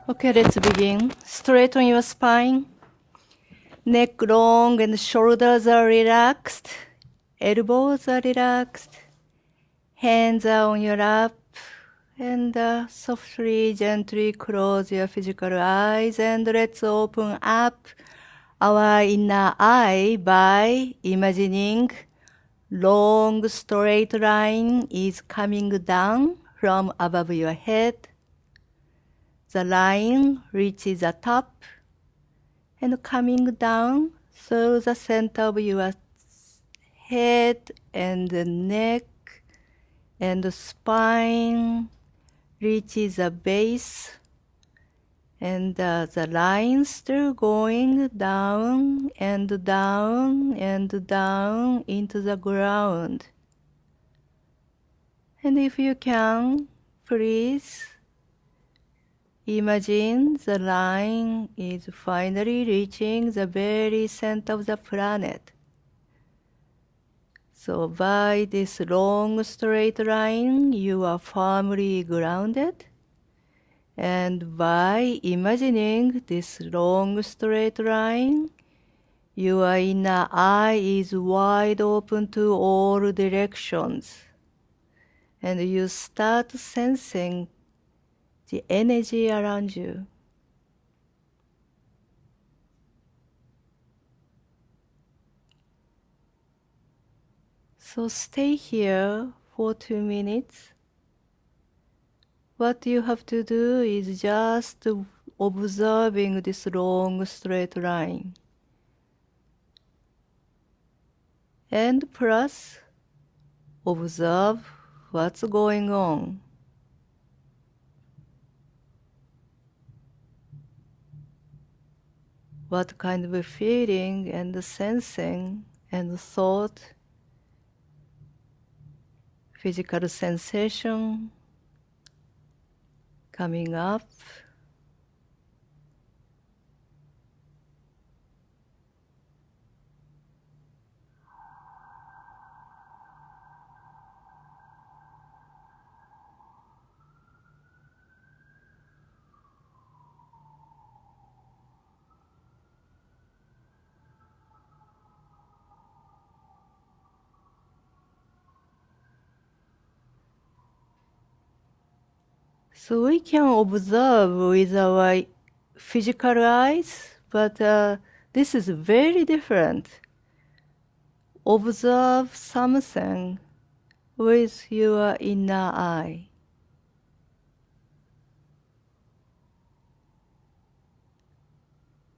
Okay, let's begin. Straighten your spine. Neck long and shoulders are relaxed. Elbows are relaxed. Hands are on your lap. And softly, gently close your physical eyes and let's open up our inner eye by imagining long straight line is coming down from above your head. The line reaches the top and coming down through the center of your head and the neck and the spine reaches the base, and the line still going down and down and down into the ground. And if you can, please imagine the line is finally reaching the very center of the planet. So by this long straight line, you are firmly grounded. And by imagining this long straight line, your inner eye is wide open to all directions. And you start sensing the energy around you. So stay here for 2 minutes. What you have to do is just observing this long straight line. And plus, observe what's going on. What kind of a feeling and sensing and thought, physical sensation coming up. So we can observe with our physical eyes, but this is very different. Observe something with your inner eye.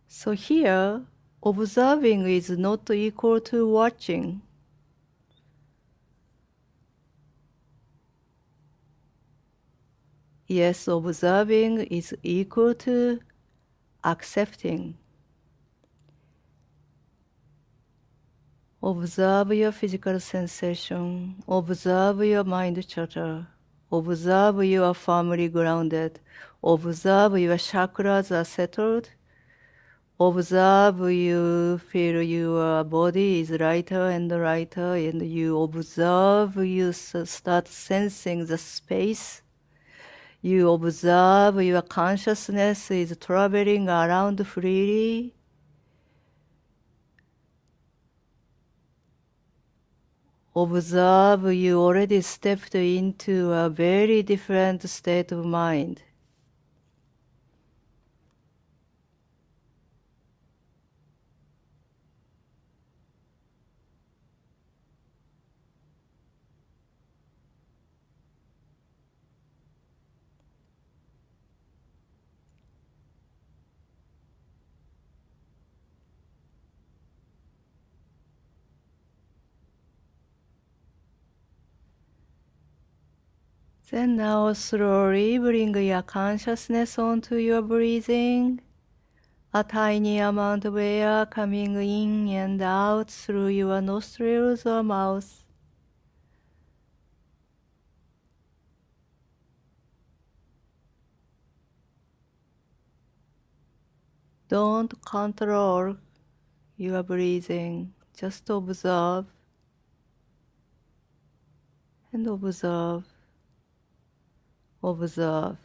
So here, observing is not equal to watching. Yes, observing is equal to accepting. Observe your physical sensation. Observe your mind chatter. Observe you are firmly grounded. Observe your chakras are settled. Observe you feel your body is lighter and lighter, and you observe you start sensing the space. You observe your consciousness is traveling around freely. Observe you already stepped into a very different state of mind. Then now slowly bring your consciousness onto your breathing. A tiny amount of air coming in and out through your nostrils or mouth. Don't control your breathing. Just observe and observe. Observe.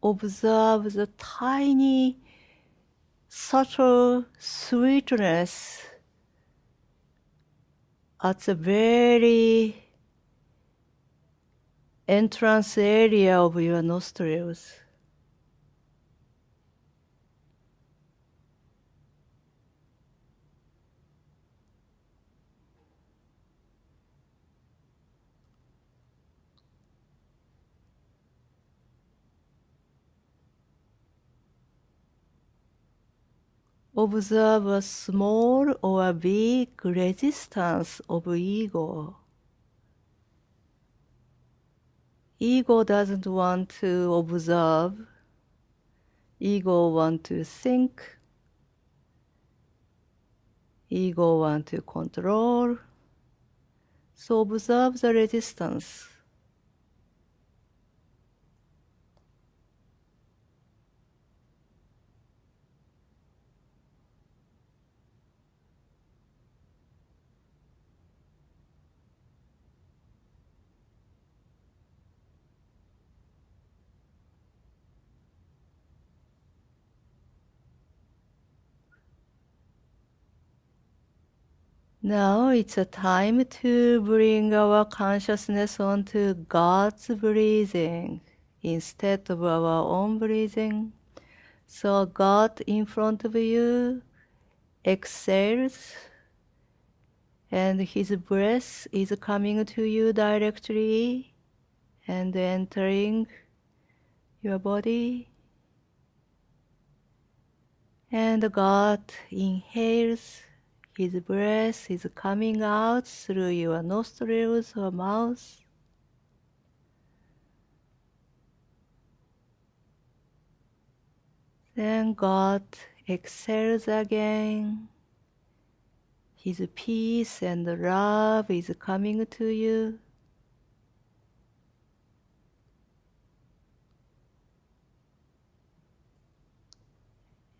observe the tiny, subtle sweetness at the very entrance area of your nostrils. Observe a small or a big resistance of ego. Ego doesn't want to observe. Ego wants to think. Ego wants to control. So observe the resistance. Now it's a time to bring our consciousness onto God's breathing instead of our own breathing. So God in front of you exhales, and His breath is coming to you directly and entering your body. And God inhales. His breath is coming out through your nostrils or mouth. Then God exhales again. His peace and love is coming to you.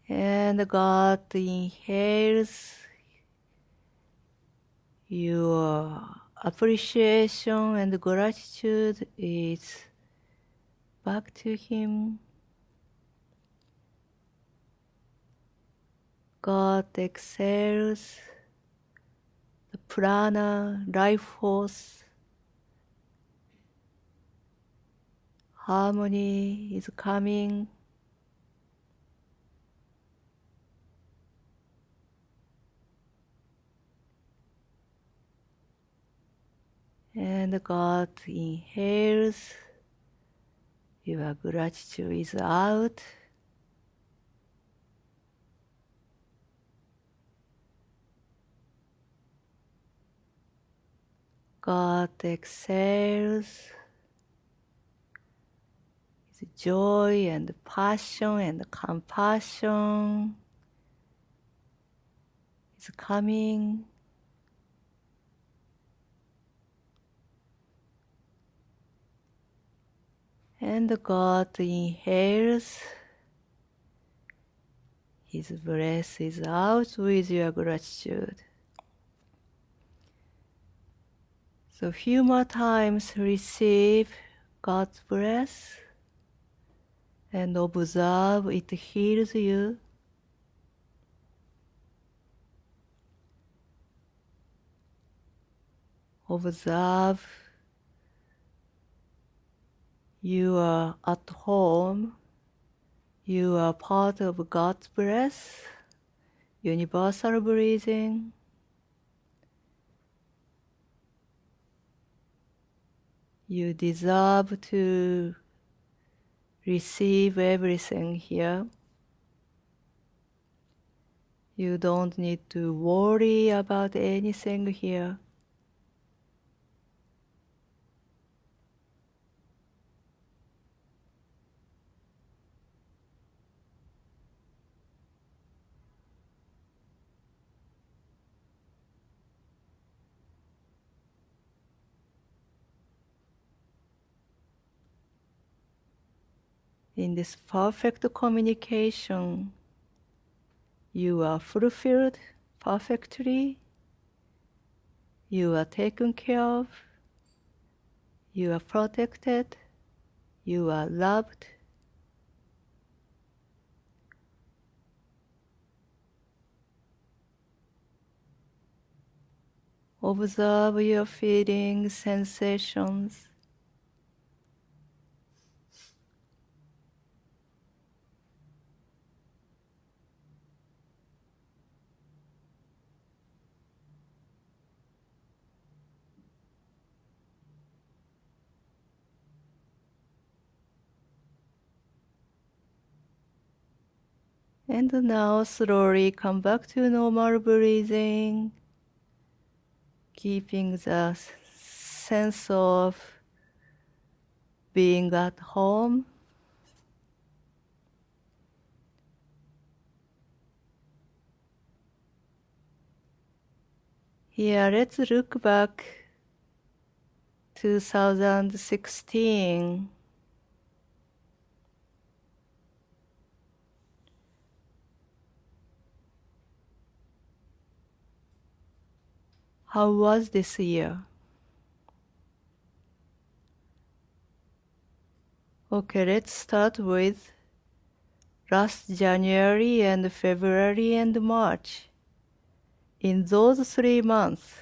And God inhales. Your appreciation and gratitude is back to Him. God exhales. The prana, life force, harmony is coming. And God inhales. Your gratitude is out. God exhales. His joy and passion and compassion is coming. And God inhales. His breath is out with your gratitude. So few more times receive God's breath and observe it heals you. Observe you are at home. You are part of God's breath, universal breathing. You deserve to receive everything here. You don't need to worry about anything here. In this perfect communication, you are fulfilled perfectly. You are taken care of. You are protected. You are loved. Observe your feelings, sensations. And now slowly come back to normal breathing, keeping the sense of being at home. Here, let's look back 2016. How was this year? Okay, let's start with last January and February and March. In those 3 months,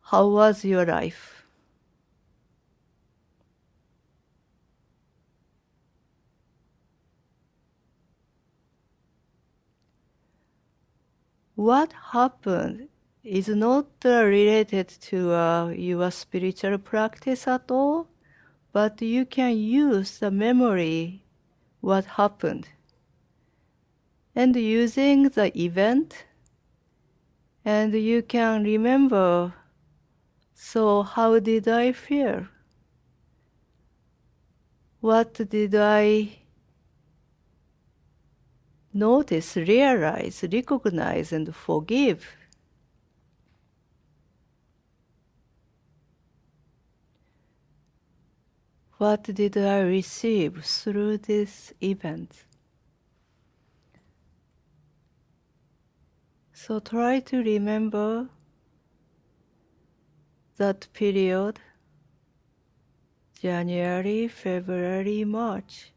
how was your life? What happened is not related to your spiritual practice at all, but you can use the memory what happened. And using the event, and you can remember, so how did I feel? What did I notice, realize, recognize, and forgive? What did I receive through this event? So try to remember that period, January, February, March.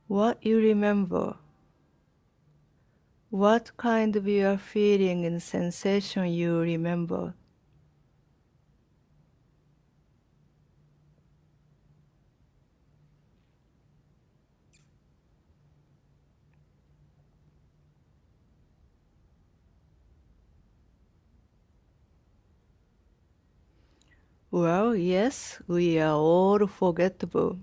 What you remember, what kind of your feeling and sensation you remember. Well, yes, we are all forgettable.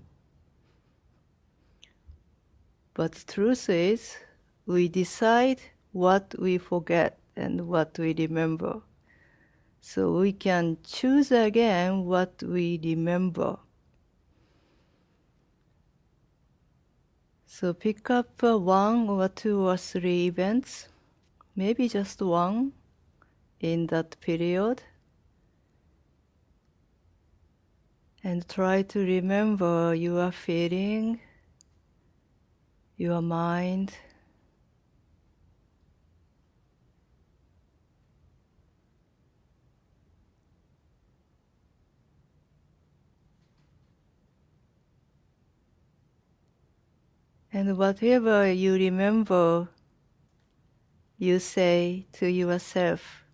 But the truth is, we decide what we forget and what we remember. So we can choose again what we remember. So pick up 1 or 2 or 3 events, maybe just 1 in that period, and try to remember your feeling, your mind, and whatever you remember, you say to yourself,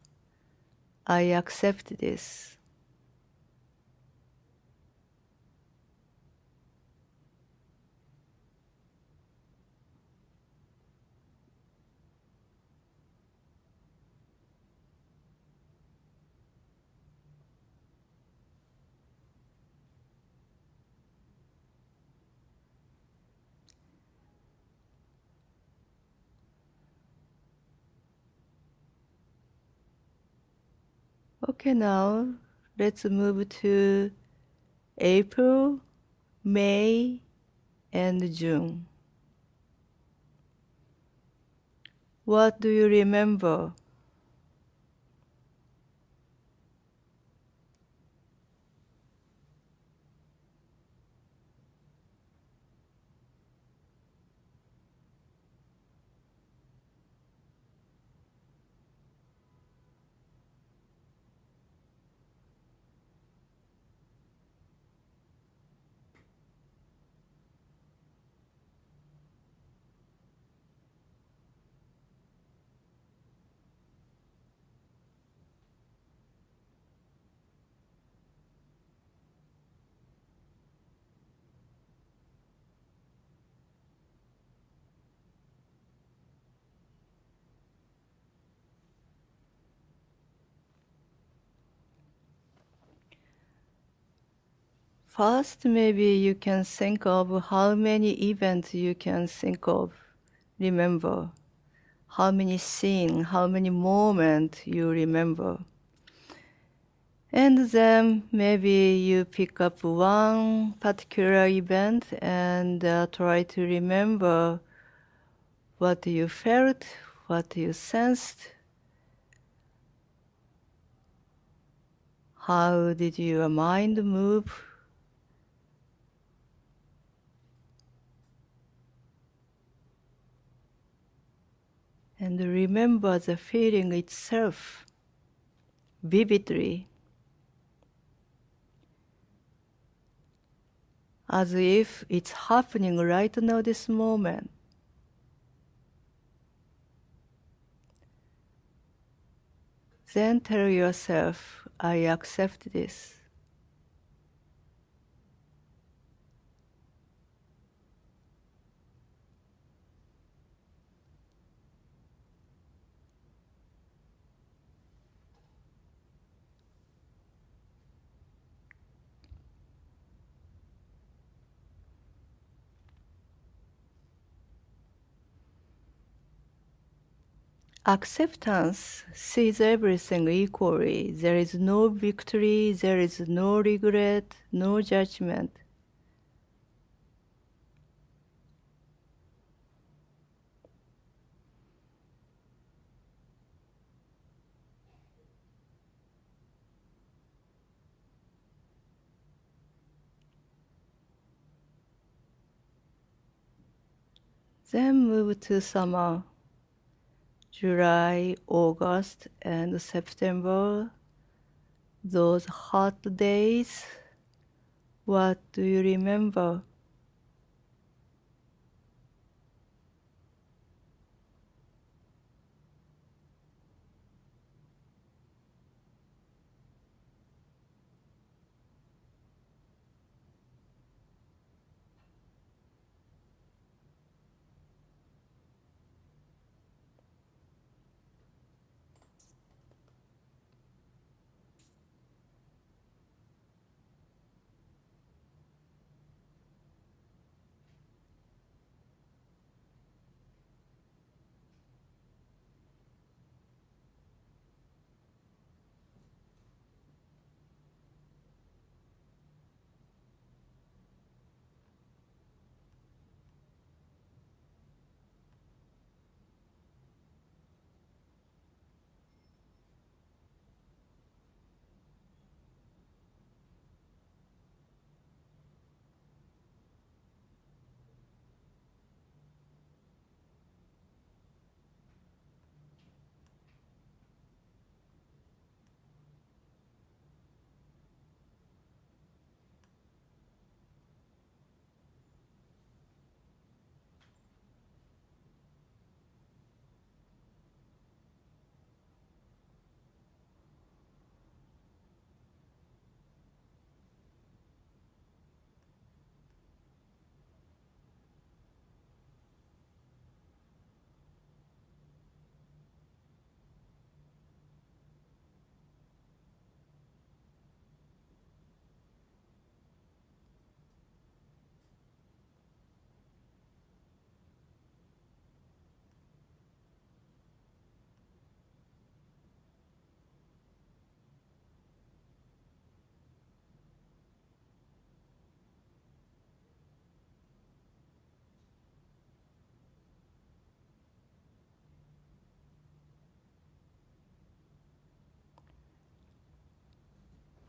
I accept this. Okay, now let's move to April, May, and June. What do you remember? First, maybe you can think of how many events you can think of, remember. How many scenes, how many moments you remember. And then maybe you pick up one particular event and try to remember what you felt, what you sensed. How did your mind move? And remember the feeling itself vividly, as if it's happening right now, this moment. Then tell yourself, I accept this. Acceptance sees everything equally. There is no victory, there is no regret, no judgment. Then move to summer, July, August, and September. Those hot days, what do you remember?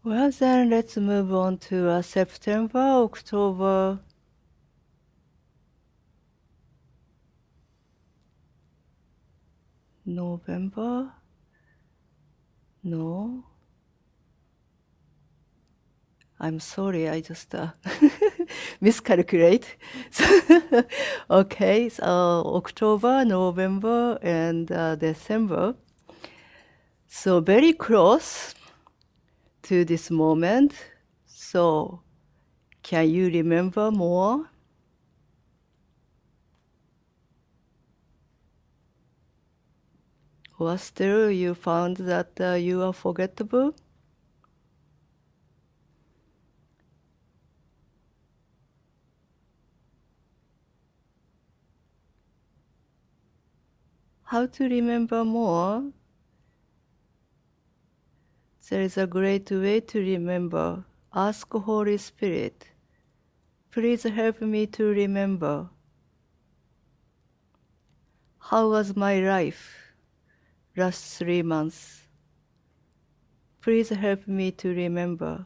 Well, then let's move on to September, October. November? No. I'm sorry, I just miscalculate. Okay, so October, November, and December. So very close to this moment. So can you remember more? Or still you found that you are forgettable? How to remember more? There is a great way to remember. Ask Holy Spirit, please help me to remember. How was my life last 3 months? Please help me to remember.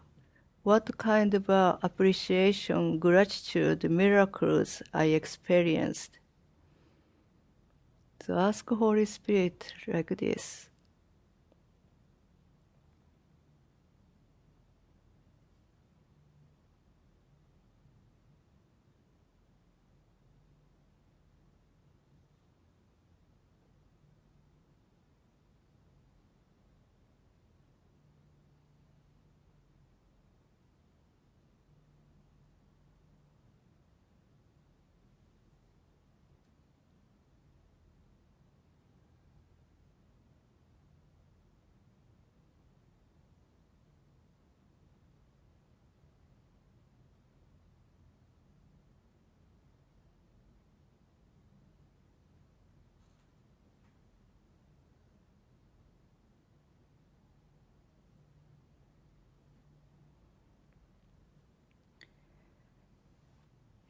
What kind of appreciation, gratitude, miracles I experienced. So ask Holy Spirit like this.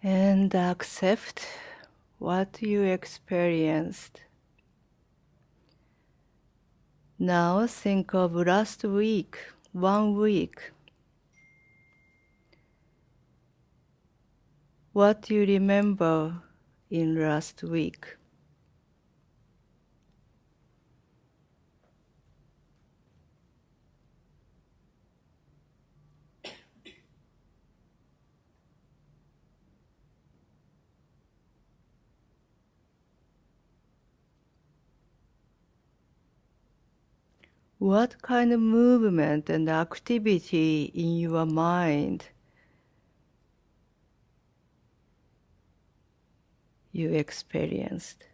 And accept what you experienced. Now think of last week, 1 week. What you remember in last week. What kind of movement and activity in your mind you experienced?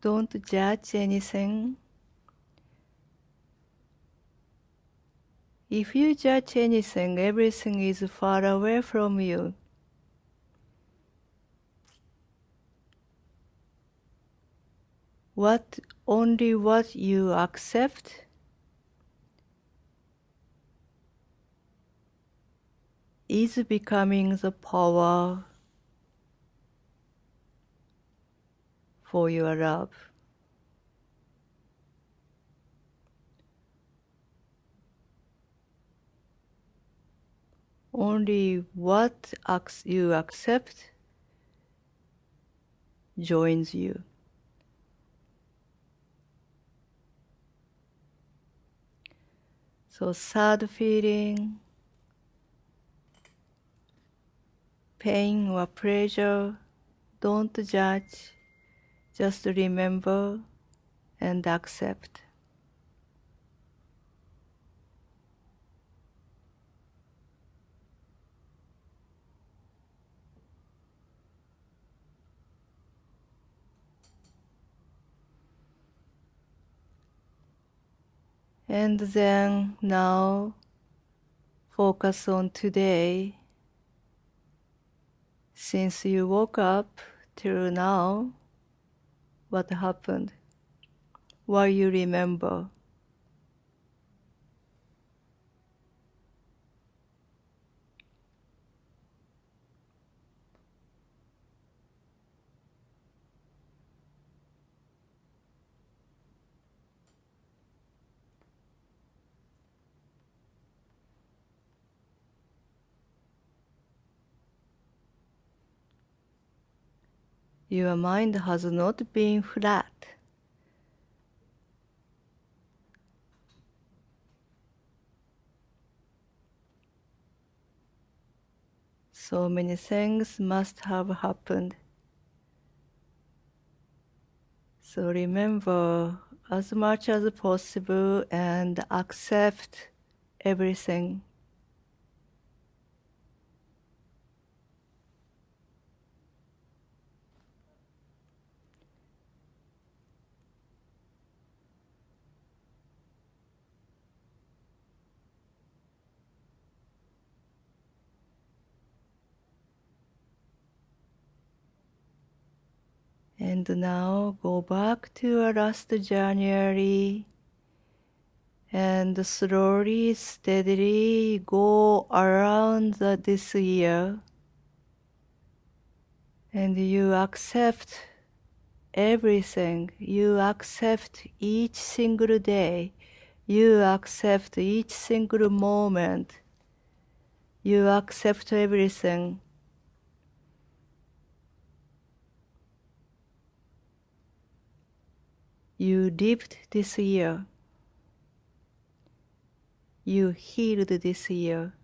Don't judge anything. If you judge anything, everything is far away from you. Only what you accept is becoming the power for your love. Only what you accept joins you. So sad feeling, pain or pleasure, don't judge, just remember and accept. And then now focus on today. Since you woke up till now, what happened? What you remember? Your mind has not been flat. So many things must have happened. So remember as much as possible and accept everything. And now go back to our last January and slowly, steadily go around this year. And you accept everything. You accept each single day. You accept each single moment. You accept everything. You lived this year. You healed this year.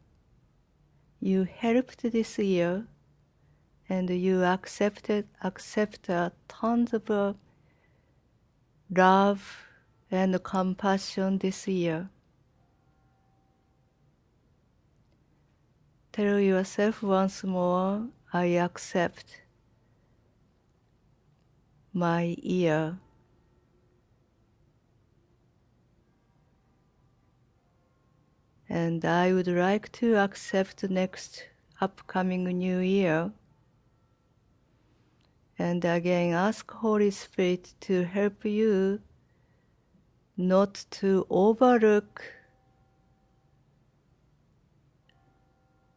You helped this year. And you accept tons of love and compassion this year. Tell yourself once more, I accept my year. And I would like to accept the next upcoming new year. And again, ask Holy Spirit to help you not to overlook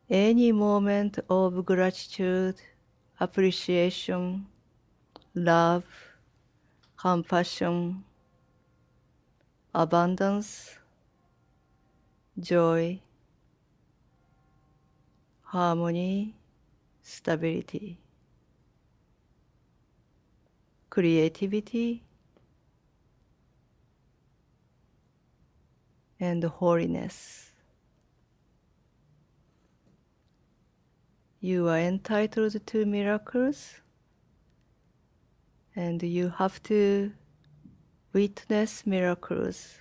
any moment of gratitude, appreciation, love, compassion, abundance, joy, harmony, stability, creativity, and holiness. You are entitled to miracles, and you have to witness miracles.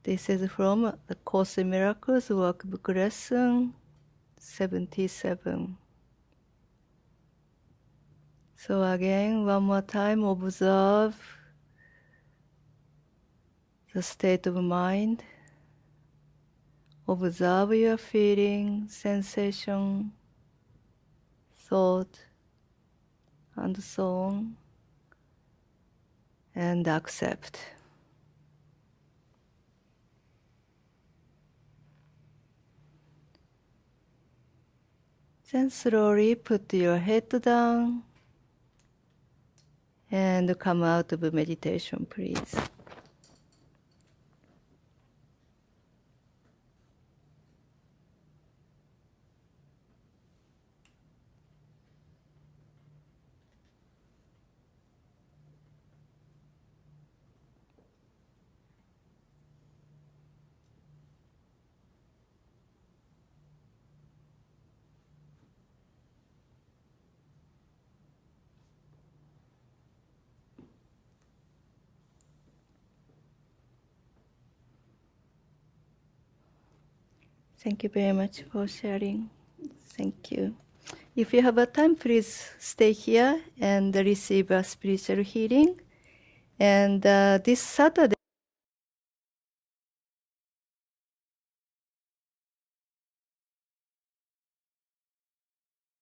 This is from the Course in Miracles Workbook Lesson 77. So again, one more time, observe the state of mind. Observe your feeling, sensation, thought, and so on, and accept. Then slowly put your head down and come out of meditation, please. Thank you very much for sharing. Thank you. If you have a time, please stay here and receive a spiritual healing. And this Saturday,